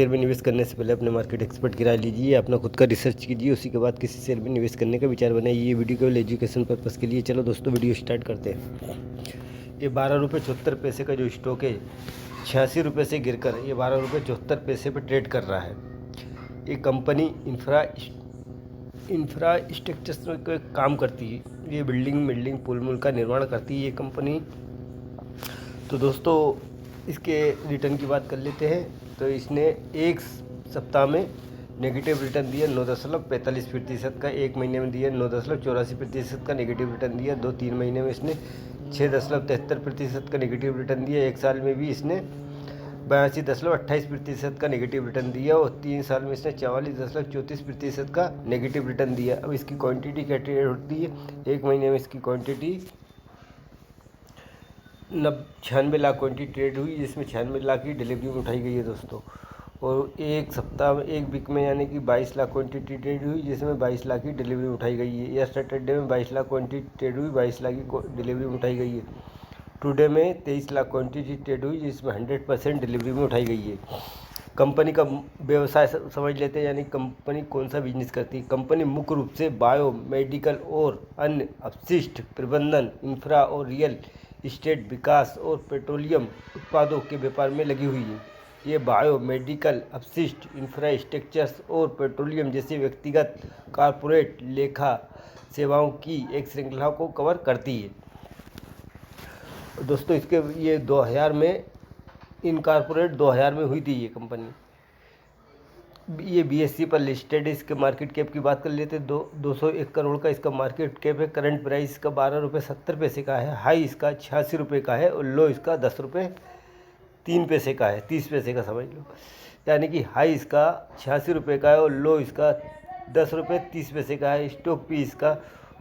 Share में निवेश करने से पहले अपने मार्केट एक्सपर्ट की राय लीजिए, अपना खुद का रिसर्च कीजिए, उसी के बाद किसी शेयर में निवेश करने का विचार बनाइए। ये वीडियो केवल एजुकेशन पर्पज़ के लिए। चलो दोस्तों वीडियो स्टार्ट करते हैं। ये 12 रुपये 74 पैसे का जो स्टॉक है 86 रुपये से गिरकर ये 12 रुपये 74 पैसे पर ट्रेड कर रहा है। ये कंपनी इंफ्रास्ट्रक्चर का काम करती है, ये बिल्डिंग पुल का निर्माण करती है ये कंपनी। तो दोस्तों इसके रिटर्न की बात कर लेते हैं। तो इसने एक सप्ताह में नेगेटिव रिटर्न दिया 9.45% का, एक महीने में दिया 9.84% का नेगेटिव रिटर्न दिया, 2-3 महीने में इसने 6.73% का नेगेटिव रिटर्न दिया, एक साल में भी इसने 82.28% का नेगेटिव रिटर्न दिया और 3 साल में इसने 44.34% का नेगेटिव रिटर्न दिया। अब इसकी क्वांटिटी क्या ट्रेड होती है, एक महीने में इसकी क्वांटिटी 96 लाख क्वांटिटी ट्रेड हुई, जिसमें 96 लाख की डिलीवरी में उठाई गई है दोस्तों। और एक सप्ताह में एक वीक में यानी कि 22 लाख क्वांटिटी ट्रेड हुई, जिसमें 22 लाख की डिलीवरी उठाई गई है। या सैटरडे में 22 लाख क्वांटिटी ट्रेड हुई, 22 लाख की डिलीवरी में उठाई गई है। टुडे में 23 लाख क्वांटिटी ट्रेड हुई, जिसमें 100% डिलीवरी में उठाई गई है। कंपनी का व्यवसाय समझ लेते हैं, यानी कंपनी कौन सा बिजनेस करती है। कंपनी मुख्य रूप से बायो मेडिकल और अन्य अपशिष्ट प्रबंधन, इंफ्रा और रियल इस्टेट विकास और पेट्रोलियम उत्पादों के व्यापार में लगी हुई है। ये बायो मेडिकल, अपशिष्ट, इंफ्रास्ट्रक्चर्स और पेट्रोलियम जैसे व्यक्तिगत, कॉरपोरेट लेखा सेवाओं की एक श्रृंखला को कवर करती है। दोस्तों इसके ये 2000 में इनकॉर्पोरेट 2000 में हुई थी ये कंपनी। ये BSE पर लिस्टेड है। इसके मार्केट कैप की बात कर लेते हैं, 201 करोड़ का इसका मार्केट कैप है। करंट प्राइस इसका 12 रुपये 70 पैसे का है। हाई इसका 86 रुपये का है और लो इसका 10 रुपये 3 पैसे का है, 30 पैसे का समझ लो। यानी कि हाई इसका 86 रुपये का है और लो इसका 10 रुपये 30 पैसे का है। स्टॉक पी इसका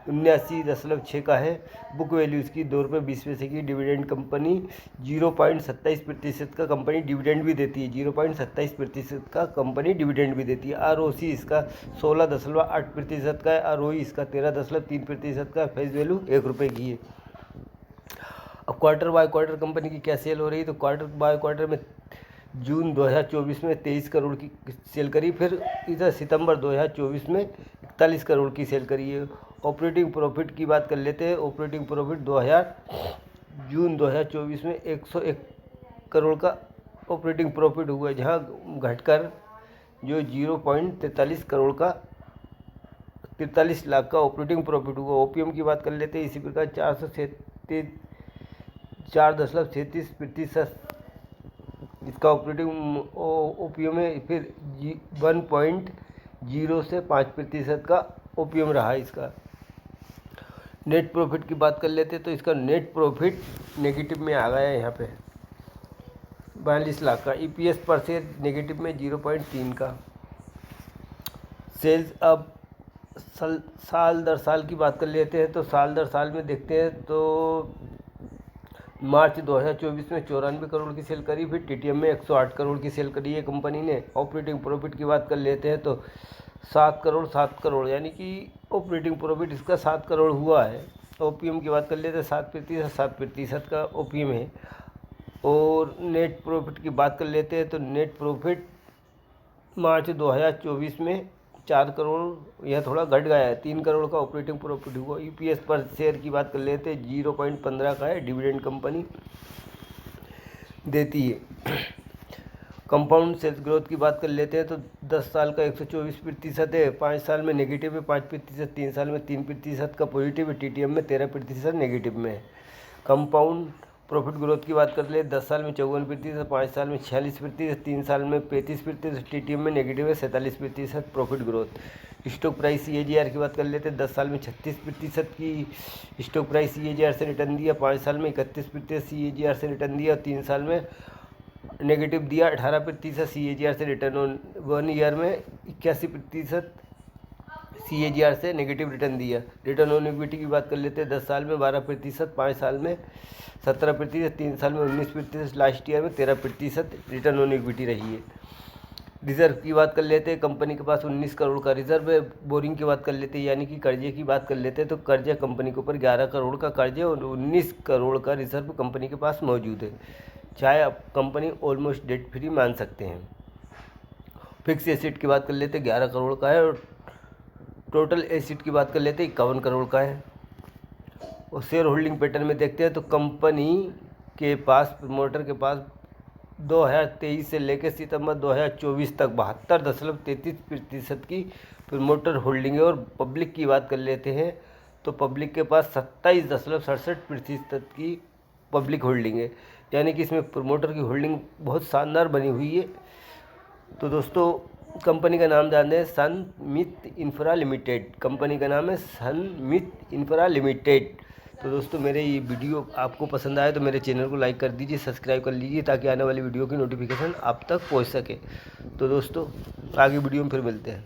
79.6 का है। बुक वैल्यू इसकी 2 रुपये 20 पैसे की। डिविडेंड कंपनी 0.27% का कंपनी डिविडेंड भी देती है, 0.27% का कंपनी डिविडेंड भी देती है। ROC इसका 16.8% का है। ROE इसका 13.3% का। फेस वैल्यू 1 रुपये की है। अब क्वार्टर बाय क्वार्टर कंपनी की क्या सेल हो रही है, तो क्वार्टर बाय क्वार्टर में जून 2024 में 23 करोड़ की सेल करी, फिर इधर सितंबर 2024 में 41 करोड़ की सेल करी है। ऑपरेटिंग प्रॉफिट की बात कर लेते हैं। ऑपरेटिंग प्रॉफिट जून 2024 में 101 करोड़ का ऑपरेटिंग प्रॉफिट हुआ है, जहाँ घटकर जो 0.43 करोड़ का 43 लाख का ऑपरेटिंग प्रॉफिट हुआ। ओपीएम की बात कर लेते हैं। इसी प्रकार 4.37% इसका ऑपरेटिंग ओपीएम है। फिर 1.0 से 5% का ओपीएम रहा है इसका। नेट प्रॉफिट की बात कर लेते हैं, तो इसका नेट प्रॉफिट नेगेटिव में आ गया है यहाँ पे 42 लाख का। EPS पर शेयर नेगेटिव में 0.3 का। सेल्स अब साल दर साल की बात कर लेते हैं, तो साल दर साल में देखते हैं तो मार्च 2024 में 94 करोड़ की सेल करी, फिर TTM में 108 करोड़ की सेल करी है कंपनी ने। ऑपरेटिंग प्रॉफिट की बात कर लेते हैं तो 7 करोड़ यानी कि ऑपरेटिंग प्रॉफिट इसका 7 करोड़ हुआ है। ओपीएम की बात कर लेते हैं 7% का ओपीएम है। और नेट प्रॉफिट की बात कर लेते हैं, तो नेट प्रॉफिट मार्च 2024 में 4 करोड़, यह थोड़ा घट गया है, 3 करोड़ का ऑपरेटिंग प्रॉफिट हुआ। EPS पर शेयर की बात कर लेते हैं 0.15 का है। डिविडेंड कंपनी देती है। कंपाउंड सेल्स ग्रोथ की बात कर लेते हैं, तो 10 साल का 124% है, 5 साल में नेगेटिव है 5%, 3 साल में 3% का पॉजिटिव है। TTM में 13% नेगेटिव में है। कंपाउंड प्रॉफिट ग्रोथ की बात कर ले, 10 साल में 54%, 5 साल में 46%, 3 साल में 35%, TTM में नेगेटिव है 47% profit growth. Stock price CAGR की बात कर लेते हैं, 10 साल में 36% की स्टॉक प्राइस CAGR से रिटर्न दिया, 5 साल में 31% CAGR से रिटर्न दिया, 3 साल में नेगेटिव दिया 18% CAGR से रिटर्न। 1 ईयर में 81% CAGR से नेगेटिव रिटर्न दिया। रिटर्न ऑन इक्विटी की बात कर लेते हैं, 10 साल में 12%, 5 साल में 17%, 3 साल में 19%, लास्ट ईयर में 13% रिटर्न ऑन इक्विटी रही है। रिजर्व की बात कर लेते हैं, कंपनी के पास 19 करोड़ का रिजर्व है। बोरिंग की बात कर लेते हैं, यानी कि कर्जे की बात कर लेते हैं, तो कर्जा कंपनी के ऊपर 11 करोड़ का कर्जे और 19 करोड़ का रिजर्व कंपनी के पास मौजूद है। चाहे अब कंपनी ऑलमोस्ट डेट फ्री मान सकते हैं। फिक्स एसेट की बात कर लेते 11 करोड़ का है, और टोटल एसेट की बात कर लेते 51 करोड़ का है। और शेयर होल्डिंग पैटर्न में देखते हैं तो कंपनी के पास, प्रमोटर के पास 2023 से लेकर सितंबर 2024 तक 72.33% की प्रमोटर होल्डिंग है। और पब्लिक की बात कर लेते हैं तो पब्लिक के पास 27.67% की पब्लिक होल्डिंग है, यानी कि इसमें प्रमोटर की होल्डिंग बहुत शानदार बनी हुई है। तो दोस्तों कंपनी का नाम जान दें, सनमित इंफ्रा लिमिटेड। कंपनी का नाम है सनमित इंफ्रा लिमिटेड। तो दोस्तों मेरे ये वीडियो आपको पसंद आए तो मेरे चैनल को लाइक कर दीजिए, सब्सक्राइब कर लीजिए, ताकि आने वाली वीडियो की नोटिफिकेशन आप तक पहुंच सके। तो दोस्तों आगे वीडियो में फिर मिलते हैं।